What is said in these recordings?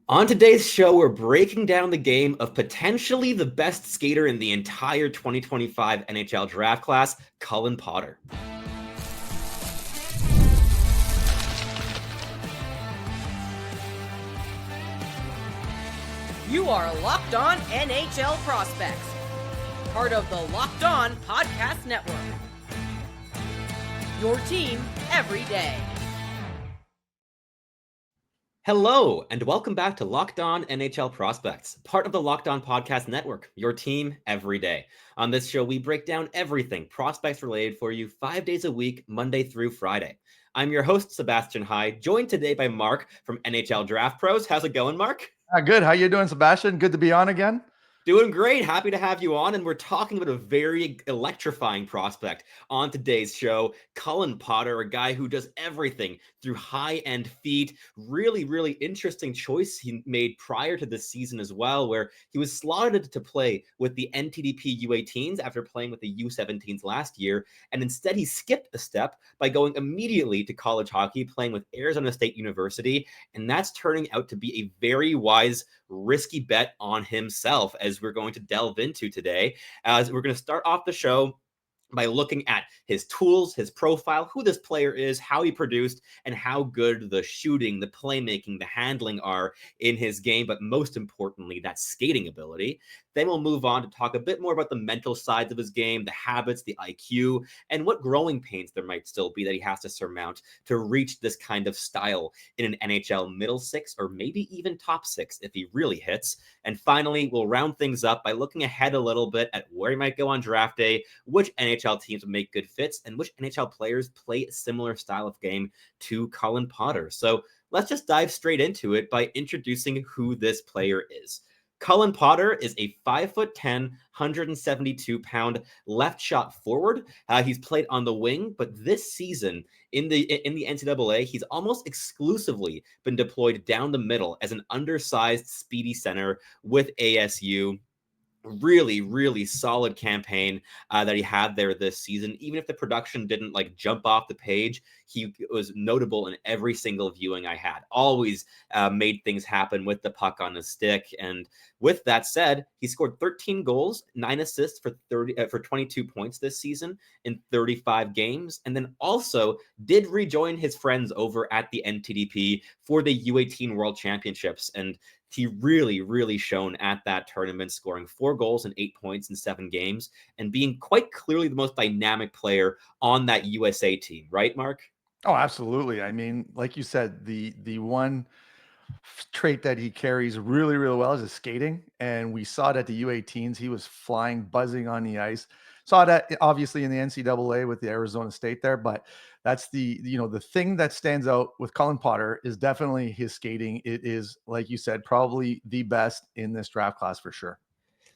On today's show, we're breaking down the game of potentially the best skater in the entire 2025 NHL draft class, Cullen Potter. You are Locked On NHL Prospects, part of the Locked On Podcast Network. Your team every day. Hello, and welcome back to Locked On NHL Prospects, part of the Locked On Podcast Network, your team every day. On this show, we break down everything prospects related for you 5 days a week, Monday through Friday. I'm your host, Sebastian Hyde, joined today by Mark from NHL Draft Pros. How's it going, Mark? Good. How you doing, Sebastian? Good to be on again. Doing great. Happy to have you on. And we're talking about a very electrifying prospect on today's show, Cullen Potter, a guy who does everything through high-end feet. Really interesting choice he made prior to this season as well, where he was slotted to play with the NTDP U18s after playing with the U17s last year. And instead, he skipped a step by going immediately to college hockey, playing with Arizona State University. And that's turning out to be a very wise, risky bet on himself, as we're going to delve into today. As we're going to start off the show by looking at his tools, his profile, who this player is, how he produced, and how good the shooting, the playmaking, the handling are in his game, but most importantly, that skating ability. Then we'll move on to talk a bit more about the mental sides of his game, the habits, the IQ, and what growing pains there might still be that he has to surmount to reach this kind of style in an NHL middle six or maybe even top six if he really hits. And finally, we'll round things up by looking ahead a little bit at where he might go on draft day, which NHL teams would make good fits, and which NHL players play a similar style of game to Cullen Potter. So let's just dive straight into it by introducing who this player is. Cullen Potter is a 5'10", 172-pound left shot forward. He's played on the wing, but this season in the NCAA, he's almost exclusively been deployed down the middle as an undersized, speedy center with ASU. Really solid campaign that he had there this season. Even if the production didn't like jump off the page, he was notable in every single viewing I had. Always made things happen with the puck on his stick. And with that said, he scored 13 goals, 9 assists for 22 points this season in 35 games, and then also did rejoin his friends over at the NTDP for the U18 World Championships. And he really shone at that tournament, scoring 4 goals and 8 points in 7 games and being quite clearly the most dynamic player on that USA team. Right, Mark? Oh, absolutely. I mean, like you said, the one trait that he carries really well is his skating. And we saw it at the U18s. He was flying, buzzing on the ice. Saw that obviously in the NCAA with the Arizona State there, but that's the thing that stands out with Cullen Potter is definitely his skating. It is, like you said, probably the best in this draft class for sure.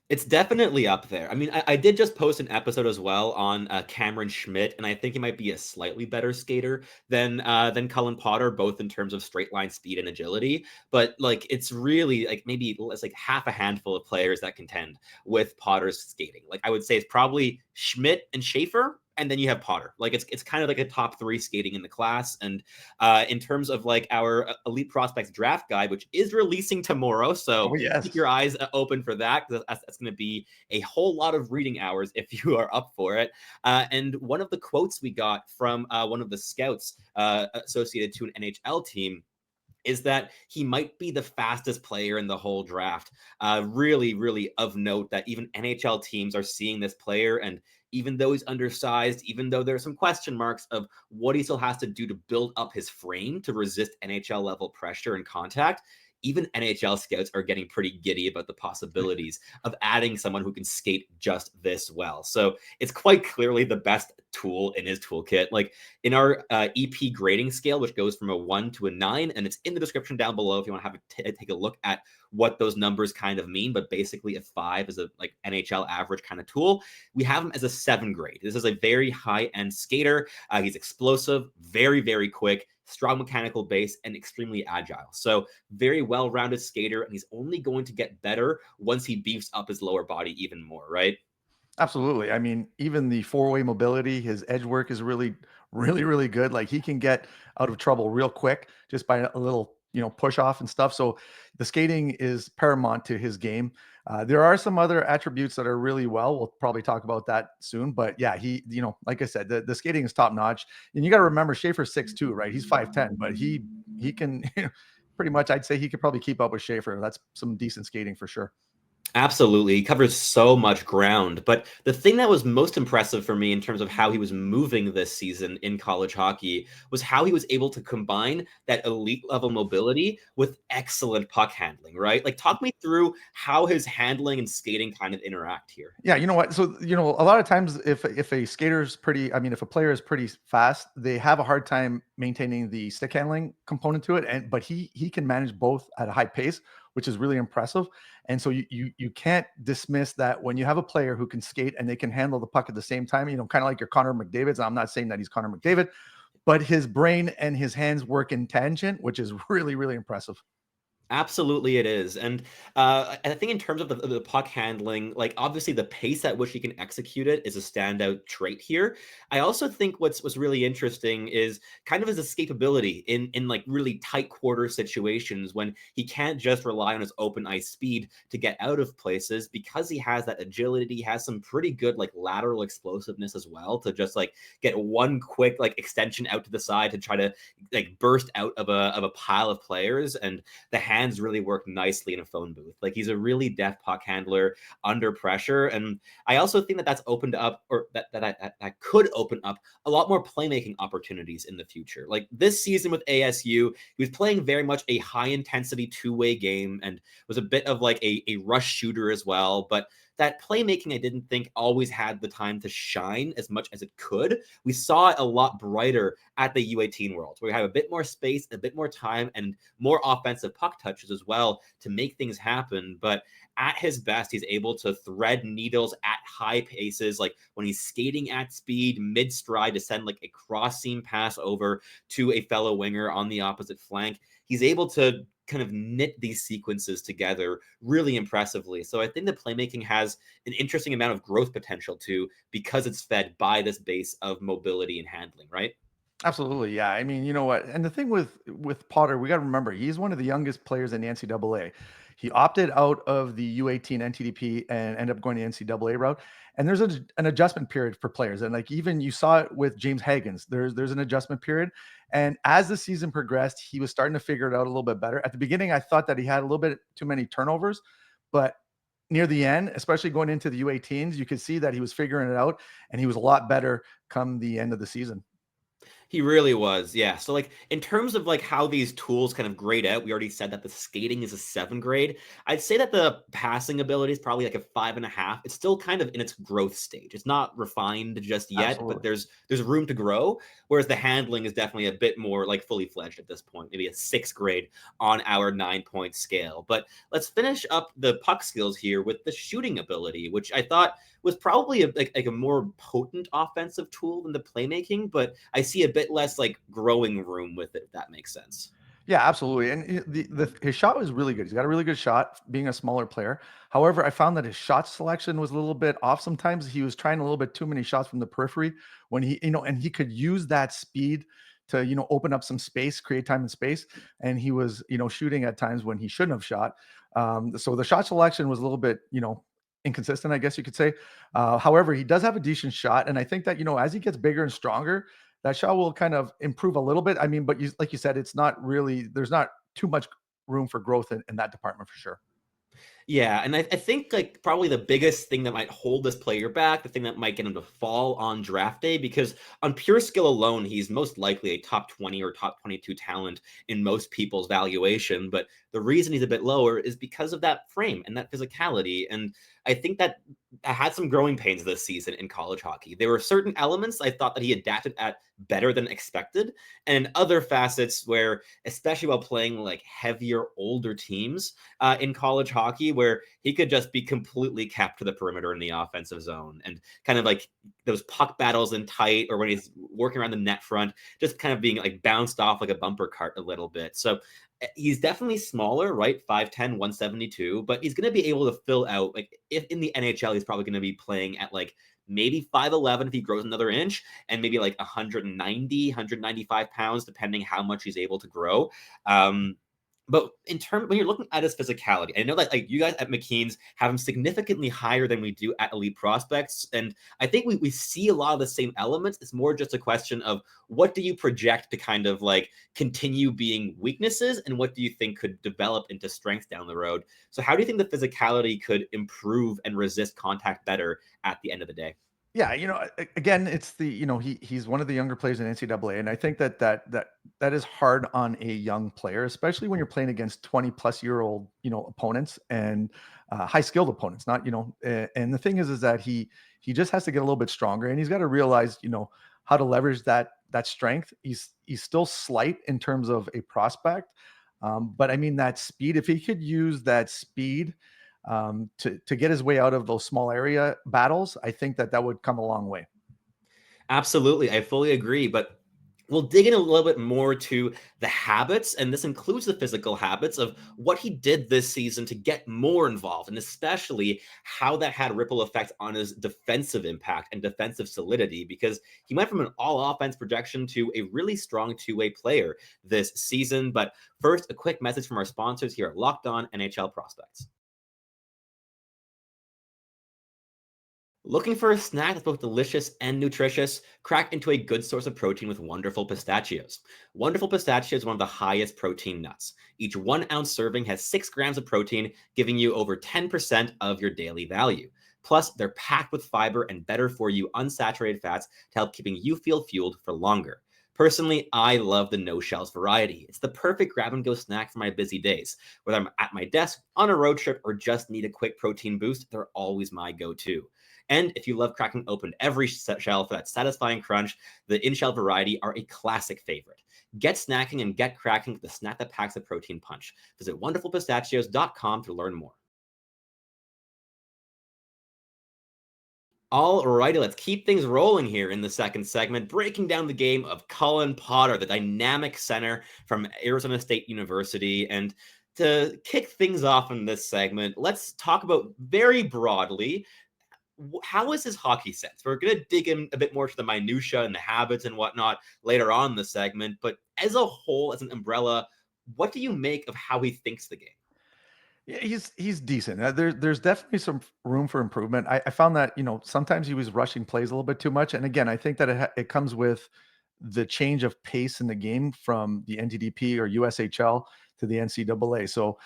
It's definitely up there. I mean, I did just post an episode as well on Cameron Schmidt, and I think he might be a slightly better skater than Cullen Potter, both in terms of straight line speed and agility. But like, it's really like maybe it's like half a handful of players that contend with Potter's skating. Like, I would say it's probably Schmidt and Schaefer, and then you have Potter. Like it's kind of like a top 3 skating in the class. And in terms of like our elite prospects draft guide, which is releasing tomorrow, so Oh, yes. keep your eyes open for that, because that's going to be a whole lot of reading hours if you are up for it. And one of the quotes we got from one of the scouts associated to an NHL team is that he might be the fastest player in the whole draft. Really of note that even NHL teams are seeing this player, and even though he's undersized, even though there are some question marks of what he still has to do to build up his frame to resist NHL level pressure and contact, even NHL scouts are getting pretty giddy about the possibilities of adding someone who can skate just this well. So it's quite clearly the best tool in his toolkit. Like in our EP grading scale, which goes from a 1 to a 9, and it's in the description down below if you want to have take a look at what those numbers kind of mean. But basically, a 5 is a like NHL average kind of tool. We have him as a 7 grade. This is a very high end skater. He's explosive, very quick, strong mechanical base, and extremely agile. So very well-rounded skater, and he's only going to get better once he beefs up his lower body even more, right? Absolutely. I mean, even the four-way mobility, his edge work is really good. Like he can get out of trouble real quick just by a little push off and stuff. So the skating is paramount to his game. There are some other attributes that are really well. We'll probably talk about that soon. But yeah, like I said, the skating is top notch. And you got to remember Schaefer's 6'2", right? He's 5'10", but he can pretty much, I'd say he could probably keep up with Schaefer. That's some decent skating for sure. Absolutely. He covers so much ground. But the thing that was most impressive for me in terms of how he was moving this season in college hockey was how he was able to combine that elite level mobility with excellent puck handling, right? Like, talk me through how his handling and skating kind of interact here. Yeah, you know what? So, a lot of times if a skater's pretty, I mean, if a player is pretty fast, they have a hard time maintaining the stick handling component to it. But he can manage both at a high pace, which is really impressive. And so you can't dismiss that when you have a player who can skate and they can handle the puck at the same time, kind of like your Connor McDavid's. I'm not saying that he's Connor McDavid, but his brain and his hands work in tangent, which is really, really impressive. Absolutely, it is. And I think in terms of the puck handling, like, obviously the pace at which he can execute it is a standout trait here. I also think what's really interesting is kind of his escapability in like really tight quarter situations when he can't just rely on his open ice speed to get out of places, because he has that agility. He has some pretty good like lateral explosiveness as well, to just like get one quick like extension out to the side to try to like burst out of a pile of players. And the hands really work nicely in a phone booth. Like, he's a really deft puck handler under pressure. And I also think that that's opened up, or that could open up a lot more playmaking opportunities in the future. Like, this season with ASU, he was playing very much a high intensity two-way game and was a bit of like a rush shooter as well. But that playmaking, I didn't think always had the time to shine as much as it could. We saw it a lot brighter at the U18 World, where we have a bit more space, a bit more time, and more offensive puck touches as well to make things happen. But at his best, he's able to thread needles at high paces, like when he's skating at speed, mid stride, to send like a cross seam pass over to a fellow winger on the opposite flank. He's able to kind of knit these sequences together really impressively. So I think the playmaking has an interesting amount of growth potential too, because it's fed by this base of mobility and handling, right? Absolutely, yeah. I mean, you know what? And the thing with Potter, we got to remember he's one of the youngest players in the NCAA. He opted out of the U18 NTDP and ended up going the NCAA route. And there's an adjustment period for players, and like even you saw it with James Hagens. There's an adjustment period, and as the season progressed, he was starting to figure it out a little bit better. At the beginning, I thought that he had a little bit too many turnovers, but near the end, especially going into the U18s, you could see that he was figuring it out, and he was a lot better come the end of the season. He really was, yeah. So, like, in terms of like how these tools kind of grade out, we already said that the skating is a 7 grade. I'd say that the passing ability is probably like a 5.5. It's still kind of in its growth stage. It's not refined just yet, but Absolutely. there's room to grow. Whereas the handling is definitely a bit more like fully fledged at this point, maybe a 6 grade on our 9-point scale. But let's finish up the puck skills here with the shooting ability, which I thought was probably like a more potent offensive tool than the playmaking, but I see a bit less like growing room with it, if that makes sense. Yeah, absolutely. And his shot was really good. He's got a really good shot being a smaller player. However, I found that his shot selection was a little bit off sometimes. He was trying a little bit too many shots from the periphery when and he could use that speed to, open up some space, create time and space. And he was, shooting at times when he shouldn't have shot. So the shot selection was a little bit, inconsistent, I guess you could say. However, he does have a decent shot. And I think that, as he gets bigger and stronger, that shot will kind of improve a little bit. I mean, but like you said, it's not really, there's not too much room for growth in that department for sure. Yeah, and I think like probably the biggest thing that might hold this player back, the thing that might get him to fall on draft day, because on pure skill alone, he's most likely a top 20 or top 22 talent in most people's valuation. But the reason he's a bit lower is because of that frame and that physicality. And I think that I had some growing pains this season in college hockey. There were certain elements I thought that he adapted at better than expected, and other facets where, especially while playing like heavier, older teams in college hockey, where he could just be completely kept to the perimeter in the offensive zone, and kind of like those puck battles in tight, or when he's working around the net front, just kind of being like bounced off like a bumper cart a little bit. So he's definitely smaller, right? 5'10", 172, but he's going to be able to fill out, like, if in the NHL, he's probably going to be playing at like maybe 5'11" if he grows another inch, and maybe like 190, 195 pounds, depending how much he's able to grow. But when you're looking at his physicality, I know that like you guys at McKeens have him significantly higher than we do at elite prospects. And I think we see a lot of the same elements. It's more just a question of what do you project to kind of like continue being weaknesses and what do you think could develop into strengths down the road? So how do you think the physicality could improve and resist contact better at the end of the day? Yeah, again, it's he's one of the younger players in NCAA, and I think that is hard on a young player, especially when you're playing against 20-plus-year-old opponents and high skilled opponents. Not and the thing is that he just has to get a little bit stronger, and he's got to realize how to leverage that strength. He's still slight in terms of a prospect, but I mean that speed. If he could use that speed to get his way out of those small area battles, I think that would come a long way. Absolutely. I fully agree. But we'll dig in a little bit more to the habits, and this includes the physical habits of what he did this season to get more involved, and especially how that had ripple effect on his defensive impact and defensive solidity, because he went from an all offense projection to a really strong two-way player this season. But first, a quick message from our sponsors here at Locked On NHL Prospects. Looking for a snack that's both delicious and nutritious? Crack into a good source of protein with Wonderful Pistachios. Wonderful Pistachios is one of the highest protein nuts. Each 1 ounce serving has 6 grams of protein, giving you over 10% of your daily value. Plus, they're packed with fiber and better for you unsaturated fats to help keeping you feel fueled for longer. Personally, I love the no shells variety. It's the perfect grab and go snack for my busy days. Whether I'm at my desk, on a road trip, or just need a quick protein boost, they're always my go-to. And if you love cracking open every shell for that satisfying crunch, the in-shell variety are a classic favorite. Get snacking and get cracking with the snack that packs a protein punch. Visit wonderfulpistachios.com to learn more. All righty, let's keep things rolling here in the second segment, breaking down the game of Cullen Potter, the dynamic center from Arizona State University. And to kick things off in this segment, let's talk about very broadly how is his hockey sense? We're going to dig in a bit more to the minutia and the habits and whatnot later on in the segment. But as a whole, as an umbrella, what do you make of how he thinks the game? Yeah, he's decent. There's definitely some room for improvement. I found that sometimes he was rushing plays a little bit too much, and again, I think that it comes with the change of pace in the game from the NTDP or USHL to the NCAA. So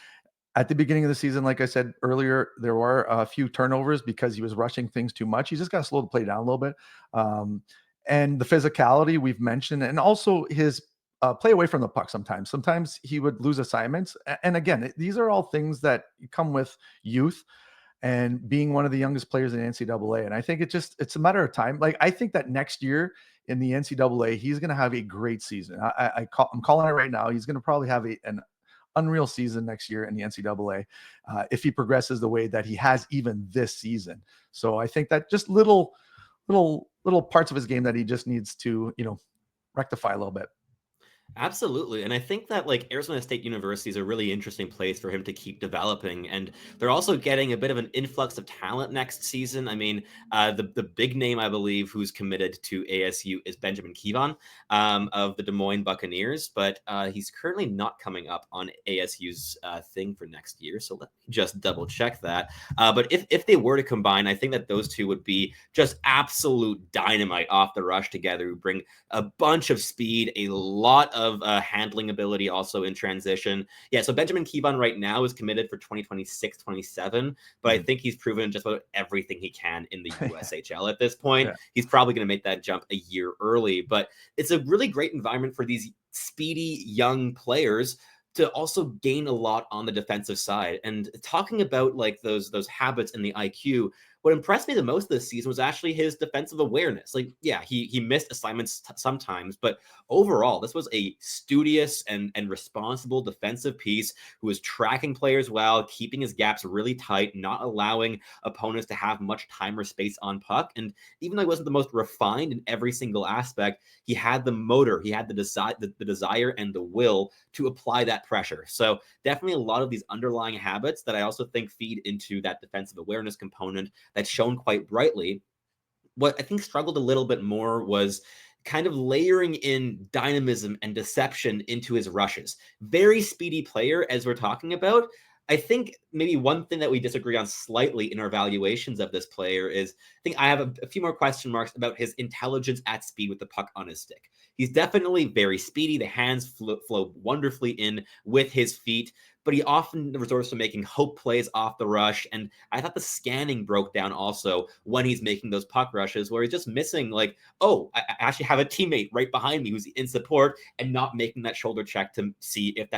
at the beginning of the season, like I said earlier, there were a few turnovers because he was rushing things too much. He's just got to slow the play down a little bit. Um, and the physicality we've mentioned, and also his play away from the puck sometimes. Sometimes he would lose assignments. And again, these are all things that come with youth and being one of the youngest players in the NCAA. And I think it's a matter of time. Like, I think that next year in the NCAA, he's going to have a great season. I'm calling it right now. He's going to probably have an unreal season next year in the NCAA if he progresses the way that he has even this season. So I think that just little parts of his game that he just needs to rectify a little bit. Absolutely. And I think that like Arizona State University is a really interesting place for him to keep developing. And they're also getting a bit of an influx of talent next season. I mean, the big name, I believe, who's committed to ASU is Benjamin Kevan of the Des Moines Buccaneers, but he's currently not coming up on ASU's thing for next year. So let me just double check that. But if they were to combine, I think that those two would be just absolute dynamite off the rush together, who bring a bunch of speed, a lot of handling ability also in transition. Yeah, so Benjamin Kevan right now is committed for 2026-27, but I think he's proven just about everything he can in the USHL at this point. Yeah. He's probably going to make that jump a year early, but it's a really great environment for these speedy young players to also gain a lot on the defensive side. And talking about like those habits and the IQ, what impressed me the most this season was actually his defensive awareness. Like, yeah, he missed assignments sometimes, but overall, this was a studious and responsible defensive piece who was tracking players well, keeping his gaps really tight, not allowing opponents to have much time or space on puck. And even though he wasn't the most refined in every single aspect, he had the motor, he had the desire and the will to apply that pressure. So definitely a lot of these underlying habits that I also think feed into that defensive awareness component that's shown quite brightly. What I think struggled a little bit more was kind of layering in dynamism and deception into his rushes. Very speedy player, as we're talking about. I think maybe one thing that we disagree on slightly in our evaluations of this player is I think I have a few more question marks about his intelligence at speed with the puck on his stick. He's definitely very speedy. The hands flow wonderfully in with his feet, but he often resorts to making hope plays off the rush. And I thought the scanning broke down also when he's making those puck rushes, where he's just missing, like, oh, I actually have a teammate right behind me who's in support, and not making that shoulder check to see if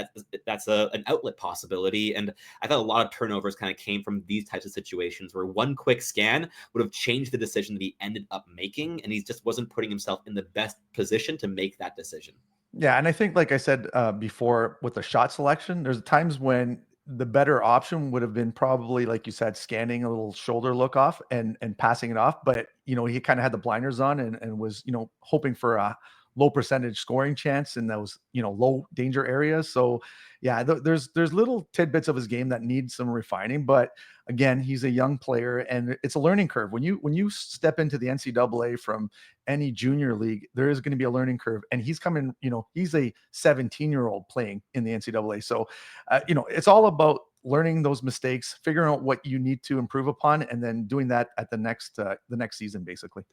that's an outlet possibility. And I thought a lot of turnovers kind of came from these types of situations where one quick scan would have changed the decision that he ended up making, and he just wasn't putting himself in the best position to make that decision. Yeah, and I think, like I said before, with the shot selection, there's times when the better option would have been probably, like you said, scanning a little shoulder look off and passing it off. But he kind of had the blinders on and was hoping for a low percentage scoring chance in those low danger areas. So yeah, there's little tidbits of his game that need some refining. But again, he's a young player, and it's a learning curve. When you step into the NCAA from any junior league, there is going to be a learning curve. And he's coming, he's a 17-year-old playing in the NCAA. So, it's all about learning those mistakes, figuring out what you need to improve upon, and then doing that at the next season, basically.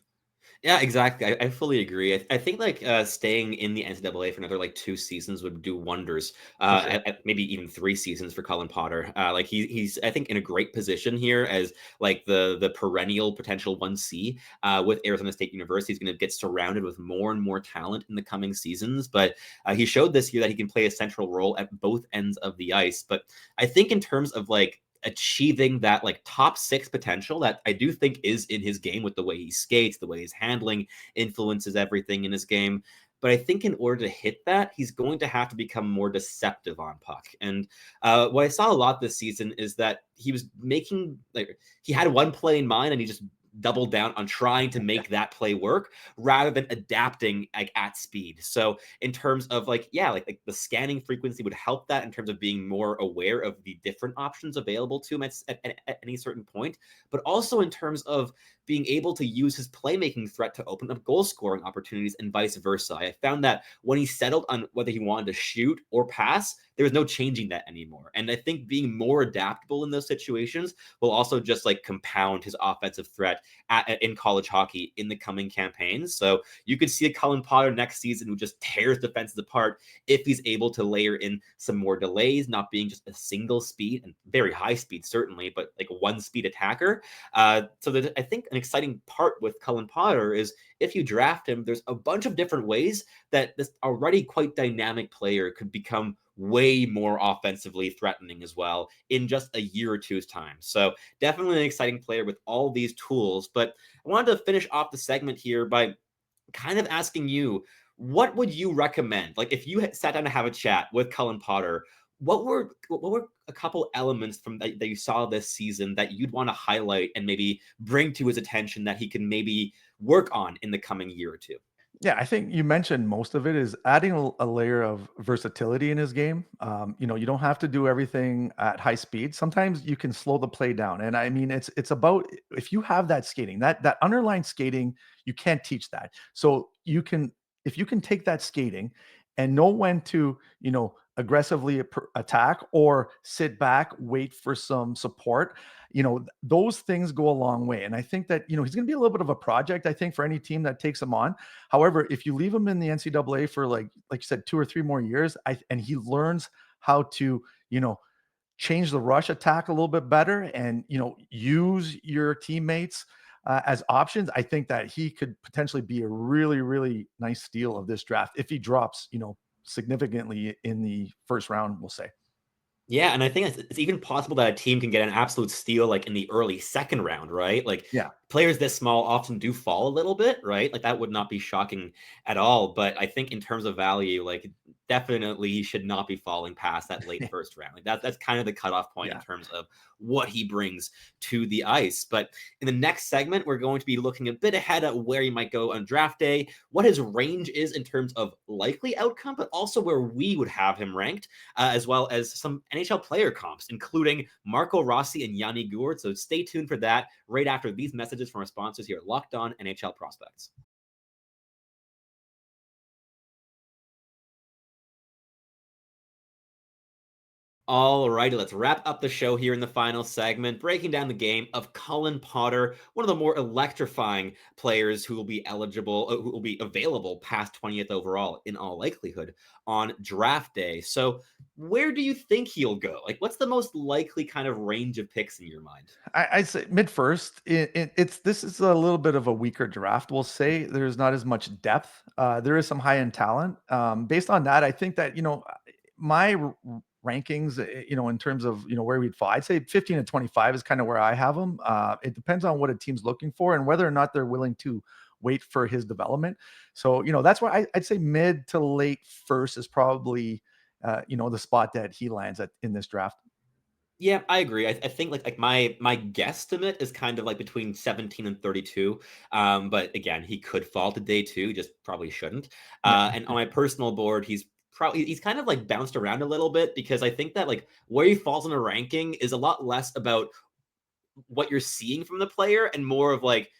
Yeah, exactly. I fully agree. I think like staying in the NCAA for another like 2 seasons would do wonders. For sure. Maybe even 3 seasons for Cullen Potter. Like he's I think in a great position here as like the perennial potential 1C with Arizona State University. He's going to get surrounded with more and more talent in the coming seasons. But he showed this year that he can play a central role at both ends of the ice. But I think in terms of like achieving that like top six potential that I do think is in his game with the way he skates, the way he's handling influences everything in his game. But I think in order to hit that, he's going to have to become more deceptive on puck. And what I saw a lot this season is that he was making like he had one play in mind and he just doubled down on trying to make that play work rather than adapting like at speed. So in terms of like, yeah, like the scanning frequency would help that in terms of being more aware of the different options available to him at any certain point, but also in terms of being able to use his playmaking threat to open up goal scoring opportunities and vice versa. I found that when he settled on whether he wanted to shoot or pass, there was no changing that anymore. And I think being more adaptable in those situations will also just like compound his offensive threat in college hockey in the coming campaigns. So you could see a Cullen Potter next season who just tears defenses apart if he's able to layer in some more delays, not being just a single speed and very high speed, certainly, but like a one speed attacker. So that I think an exciting part with Cullen Potter is if you draft him, there's a bunch of different ways that this already quite dynamic player could become way more offensively threatening as well in just a year or two's time. So definitely an exciting player with all these tools. But I wanted to finish off the segment here by kind of asking you, what would you recommend? Like if you had sat down to have a chat with Cullen Potter, what were a couple elements from that you saw this season that you'd want to highlight and maybe bring to his attention that he can maybe work on in the coming year or two? Yeah, I think you mentioned most of it is adding a layer of versatility in his game. You don't have to do everything at high speed. Sometimes you can slow the play down. And I mean, it's about if you have that skating, that underlying skating, you can't teach that. So if you can take that skating and know when to, aggressively attack or sit back, wait for some support. Those things go a long way. And I think that, he's going to be a little bit of a project, I think, for any team that takes him on. However, if you leave him in the NCAA for like you said, 2 or 3 more years, and he learns how to, change the rush attack a little bit better and use your teammates as options, I think that he could potentially be a really, really nice steal of this draft if he drops, significantly in the first round, we'll say. Yeah, and I think it's even possible that a team can get an absolute steal like in the early second round, right? Like Yeah. players this small often do fall a little bit, right? Like that would not be shocking at all. But I think in terms of value, like definitely he should not be falling past that late first round. Like that's kind of the cutoff point in Yeah. terms of what he brings to the ice. But in the next segment, we're going to be looking a bit ahead at where he might go on draft day, what his range is in terms of likely outcome, but also where we would have him ranked as well as some NHL player comps, including Marco Rossi and Yanni Gourde. So stay tuned for that right after these messages from our sponsors here at Locked On NHL Prospects. All righty, let's wrap up the show here in the final segment, breaking down the game of Cullen Potter, one of the more electrifying players who will be eligible, who will be available past 20th overall in all likelihood on draft day. So, where do you think he'll go? Like, what's the most likely kind of range of picks in your mind? I'd say mid first. It's this is a little bit of a weaker draft. We'll say there's not as much depth. There is some high end talent. Based on that, I think that my rankings, in terms of where we'd fall, I'd say 15 to 25 is kind of where I have them. It depends on what a team's looking for and whether or not they're willing to wait for his development. So that's why I'd say mid to late first is probably the spot that he lands at in this draft. Yeah, I agree. I think like my guesstimate is kind of like between 17 and 32. But again, he could fall to day two, just probably shouldn't. Yeah, And on my personal board, he's kind of like bounced around a little bit because I think that like where he falls in a ranking is a lot less about what you're seeing from the player and more of like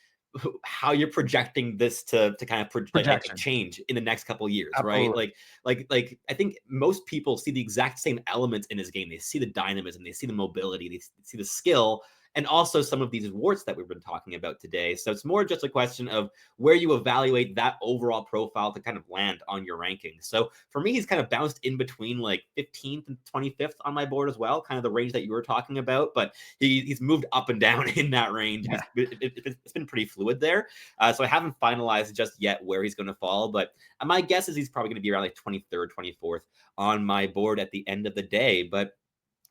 how you're projecting this to kind of like projection. change in the next couple of years, right? Absolutely. Like I think most people see the exact same elements in his game. They see the dynamism, they see the mobility, they see the skill, and also some of these warts that we've been talking about today. So it's more just a question of where you evaluate that overall profile to kind of land on your rankings. So for me, he's kind of bounced in between like 15th and 25th on my board as well, kind of the range that you were talking about. But he's moved up and down in that range, and Yeah. it's been pretty fluid there. So I haven't finalized just yet where he's going to fall, but my guess is he's probably going to be around like 23rd, 24th on my board at the end of the day. But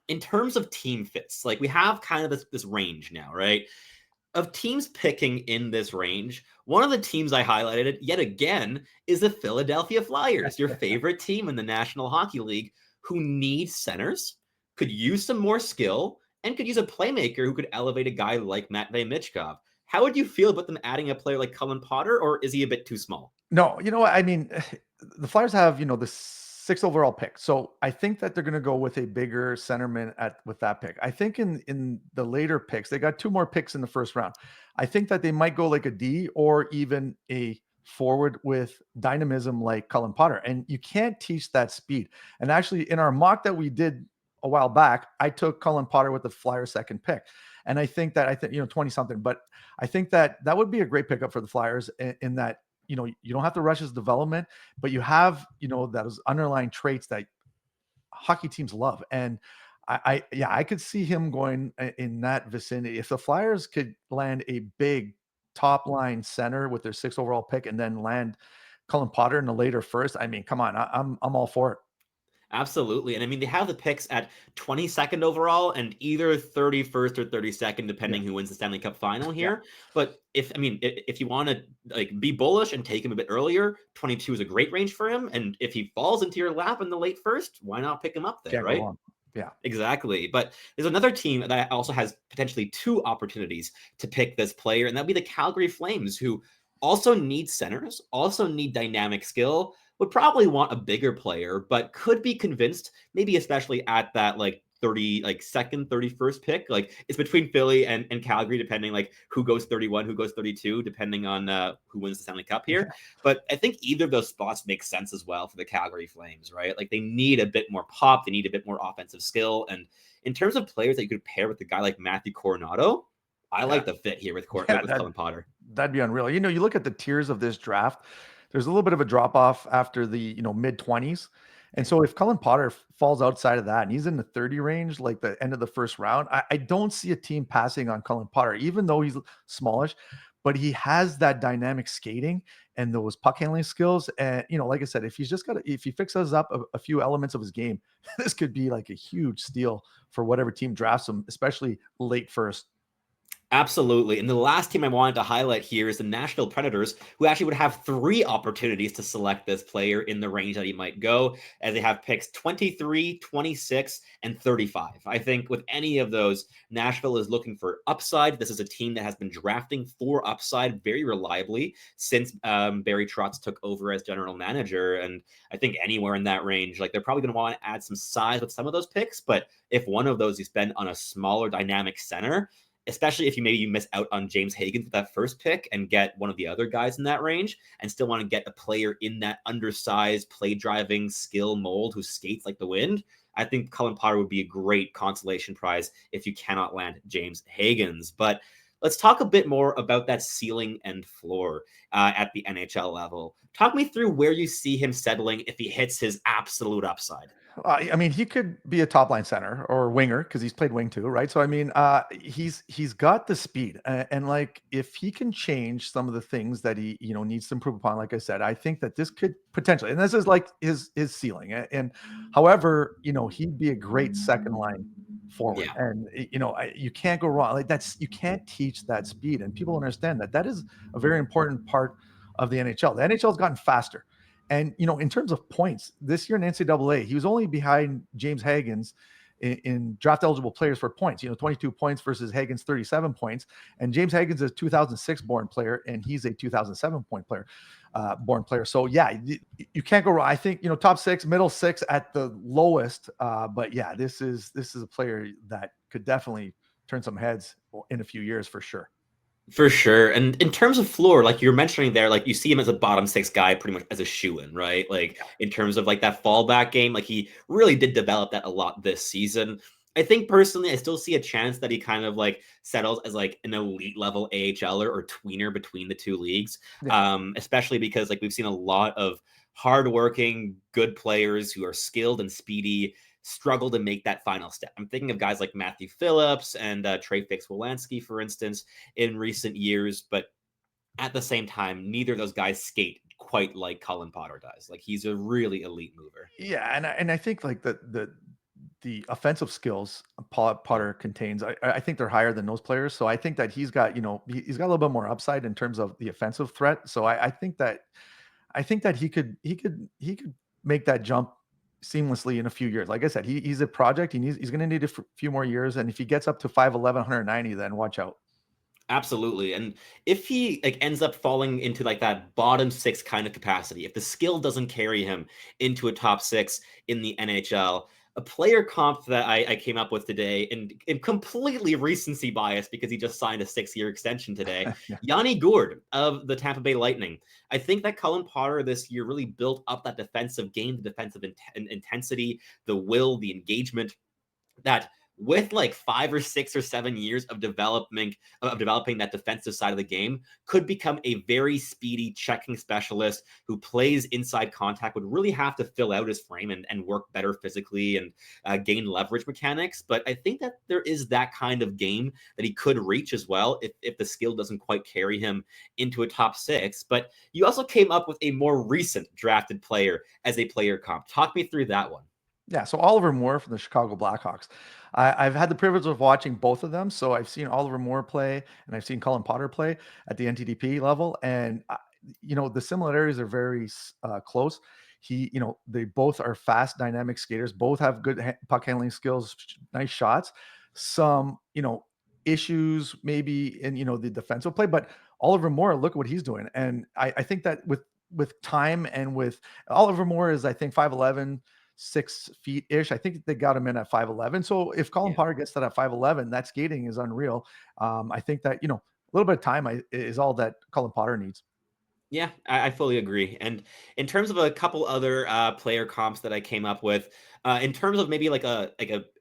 in terms of team fits, like we have kind of this range now, right? Of teams picking in this range, one of the teams I highlighted yet again is the Philadelphia Flyers, your favorite team in the National Hockey League, who need centers, could use some more skill, and could use a playmaker who could elevate a guy like Matvey Michkov. How would you feel about them adding a player like Cullen Potter, or is he a bit too small? No, you know what? I mean, the Flyers have, the sixth overall pick. So I think that they're going to go with a bigger centerman with that pick. I think in the later picks, they got two more picks in the first round. I think that they might go like a D or even a forward with dynamism like Cullen Potter. And you can't teach that speed. And actually, in our mock that we did a while back, I took Cullen Potter with the Flyers second pick. And I think 20 something, but I think that that would be a great pickup for the Flyers in that you don't have to rush his development, but you have, those underlying traits that hockey teams love. And yeah, I could see him going in that vicinity. If the Flyers could land a big top line center with their sixth overall pick and then land Cullen Potter in the later first, I mean, come on, I'm all for it. Absolutely. And I mean, they have the picks at 22nd overall and either 31st or 32nd, Yeah, depending who wins the Stanley Cup final yeah, here. But if you want to like be bullish and take him a bit earlier, 22 is a great range for him. And if he falls into your lap in the late first, why not pick him up there, can't go right? wrong. Yeah, Exactly. But there's another team that also has potentially two opportunities to pick this player, and that'd be the Calgary Flames, who also need centers, also need dynamic skill, would probably want a bigger player, but could be convinced, maybe especially at that like 30, like second, 31st pick. Like it's between Philly and Calgary, depending like who goes 31, who goes 32, depending on who wins the Stanley Cup here. yeah, But I think either of those spots make sense as well for the Calgary Flames, right? Like they need a bit more pop, they need a bit more offensive skill. And in terms of players that you could pair with a guy like Matthew Coronado, I yeah, like the fit here with yeah. with Cullen Potter. That'd be unreal. You look at the tiers of this draft, there's a little bit of a drop off after the, mid 20s. And so if Cullen Potter falls outside of that and he's in the 30 range, like the end of the first round, I don't see a team passing on Cullen Potter, even though he's smallish, but he has that dynamic skating and those puck handling skills. And, like I said, if he fixes up a few elements of his game, this could be like a huge steal for whatever team drafts him, especially late first. Absolutely. And the last team I wanted to highlight here is the Nashville Predators, who actually would have three opportunities to select this player in the range that he might go, as they have picks 23, 26, and 35. I think with any of those, Nashville is looking for upside. This is a team that has been drafting for upside very reliably since Barry Trotz took over as general manager. And I think anywhere in that range, like they're probably going to want to add some size with some of those picks. But if one of those you spend on a smaller dynamic center, especially if you miss out on James Hagan with that first pick and get one of the other guys in that range and still want to get a player in that undersized play driving skill mold who skates like the wind. I think Cullen Potter would be a great consolation prize if you cannot land James Higgins. But let's talk a bit more about that ceiling and floor at the NHL level. Talk me through where you see him settling if he hits his absolute upside. I mean, he could be a top line center or winger because he's played wing too, right? So I mean, he's got the speed, and like if he can change some of the things that he needs to improve upon, like I said, I think that this could potentially, and this is like his ceiling, and however, he'd be a great second line forward, Yeah, and you can't go wrong. Like you can't teach that speed, and people understand that is a very important part of the NHL. The NHL has gotten faster. And in terms of points, this year in NCAA, he was only behind James Higgins in draft eligible players for points. 22 points versus Higgins 37 points. And James Higgins is a 2006 born player, and he's a 2007 born player. So yeah, you can't go wrong. I think top six, middle six at the lowest. But yeah, this is a player that could definitely turn some heads in a few years for sure. for sure. And in terms of floor, like you're mentioning there, like you see him as a bottom six guy, pretty much as a shoe-in, right? Like in terms of like that fallback game, like he really did develop that a lot this season. I think personally, I still see a chance that he kind of like settles as like an elite level AHLer or tweener between the two leagues. Yeah. Especially because like we've seen a lot of hardworking, good players who are skilled and speedy struggle to make that final step. I'm thinking of guys like Matthew Phillips and Trey Fix-Wolanski, for instance, in recent years. But at the same time, neither of those guys skate quite like Cullen Potter does. Like he's a really elite mover. Yeah, and I think like the offensive skills Potter contains, I think they're higher than those players. So I think that he's got he's got a little bit more upside in terms of the offensive threat. So I think that he could make that jump seamlessly in a few years. Like I said, he's a project. He's going to need a few more years. And if he gets up to 5'11", 190, then watch out. Absolutely. And if he like ends up falling into like that bottom six kind of capacity, if the skill doesn't carry him into a top six in the NHL, a player comp that I came up with today, and in completely recency bias because he just signed a 6-year extension today, Yeah. Yanni Gourde of the Tampa Bay Lightning. I think that Cullen Potter this year really built up that defensive game, the defensive intensity, the will, the engagement that with like 5 or 6 or 7 years of developing that defensive side of the game could become a very speedy checking specialist who plays inside contact, would really have to fill out his frame and work better physically and gain leverage mechanics. But I think that there is that kind of game that he could reach as well if the skill doesn't quite carry him into a top six. But you also came up with a more recent drafted player as a player comp. Talk me through that one. Yeah, so Oliver Moore from the Chicago Blackhawks. I've had the privilege of watching both of them. So I've seen Oliver Moore play and I've seen Cullen Potter play at the NTDP level. And, the similarities are very close. They both are fast, dynamic skaters, both have good puck handling skills, nice shots. Some, issues maybe in, the defensive play, but Oliver Moore, look at what he's doing. And I think that with time and with Oliver Moore is, I think, 5'11", 6 feet ish. I think they got him in at 5'11". So if Colin Yeah. Potter gets that at 5'11", that skating is unreal. I think that, a little bit of time is all that Colin Potter needs. Yeah, I fully agree. And in terms of a couple other player comps that I came up with, in terms of maybe like a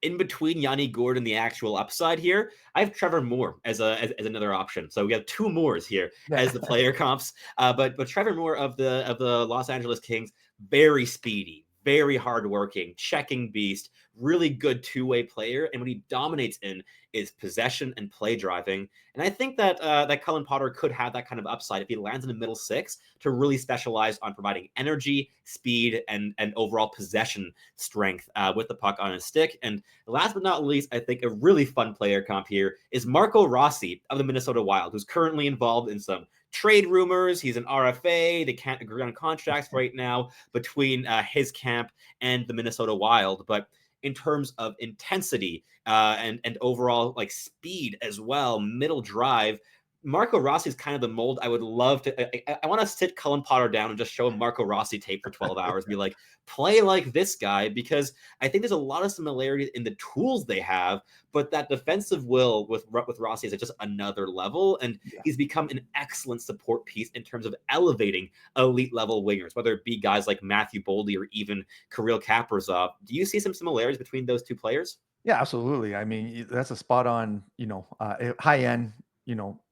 in between Yanni Gourde and the actual upside here, I have Trevor Moore as another option. So we have two Moores here Yeah. as the player comps. But Trevor Moore of the Los Angeles Kings, very speedy, very hardworking, checking beast, really good two-way player. And what he dominates in is possession and play driving. And I think that Cullen Potter could have that kind of upside if he lands in the middle six to really specialize on providing energy, speed, and overall possession strength with the puck on his stick. And last but not least, I think a really fun player comp here is Marco Rossi of the Minnesota Wild, who's currently involved in some trade rumors. He's an RFA. They can't agree on contracts right now between his camp and the Minnesota Wild. But in terms of intensity and overall like speed as well, middle drive, Marco Rossi is kind of the mold I would love to. I want to sit Cullen Potter down and just show him Marco Rossi tape for 12 hours and be like, play like this guy, because I think there's a lot of similarities in the tools they have, but that defensive will with Rossi is at just another level, and Yeah. he's become an excellent support piece in terms of elevating elite level wingers, whether it be guys like Matthew Boldy or even Kirill Kaprizov. Do you see some similarities between those two players? Yeah, absolutely. I mean, that's a spot on, high end,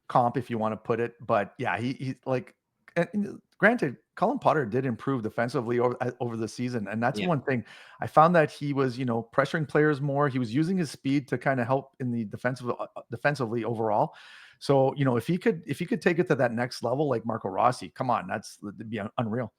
comp if you want to put it. But yeah, he like, granted, Colin Potter did improve defensively over the season, and that's Yeah. one thing I found that he was, pressuring players more. He was using his speed to kind of help in the defensively overall. So, if he could take it to that next level, like Marco Rossi, come on, that'd be unreal.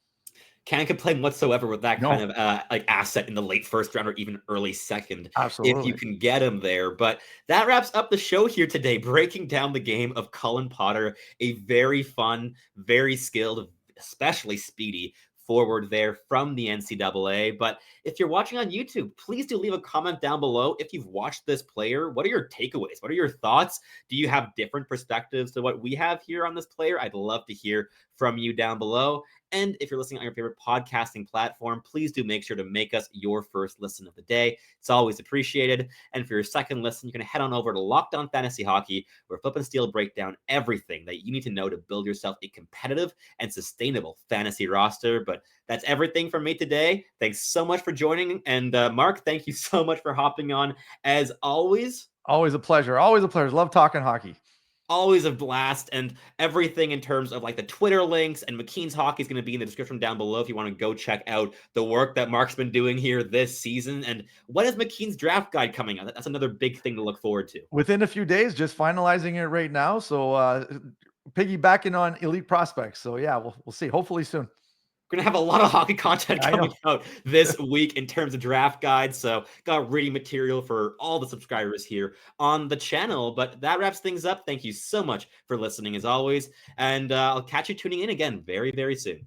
Can't complain whatsoever with that kind No, of like asset in the late first round or even early second if you absolutely. can get him there. But that wraps up the show here today, breaking down the game of Cullen Potter, a very fun, very skilled, especially speedy forward there from the NCAA. But if you're watching on YouTube, please do leave a comment down below if you've watched this player. What are your takeaways? What are your thoughts? Do you have different perspectives to what we have here on this player? I'd love to hear from you down below. And if you're listening on your favorite podcasting platform, please do make sure to make us your first listen of the day. It's always appreciated. And for your second listen, you can head on over to Locked On Fantasy Hockey, where Flip and Steel break down everything that you need to know to build yourself a competitive and sustainable fantasy roster. But that's everything from me today. Thanks so much for joining. And Mark, thank you so much for hopping on as always. Always a pleasure. Always a pleasure. Love talking hockey. Always a blast, and everything in terms of like the Twitter links and McKeen's hockey is going to be in the description down below if you want to go check out the work that Mark's been doing here this season. And when is McKeen's draft guide coming out? That's another big thing to look forward to. Within a few days, just finalizing it right now. So piggybacking on elite prospects. So yeah, we'll see. Hopefully soon. We're going to have a lot of hockey content I coming know. out this week in terms of draft guides. So got reading material for all the subscribers here on the channel. But that wraps things up. Thank you so much for listening as always. And I'll catch you tuning in again very, very soon.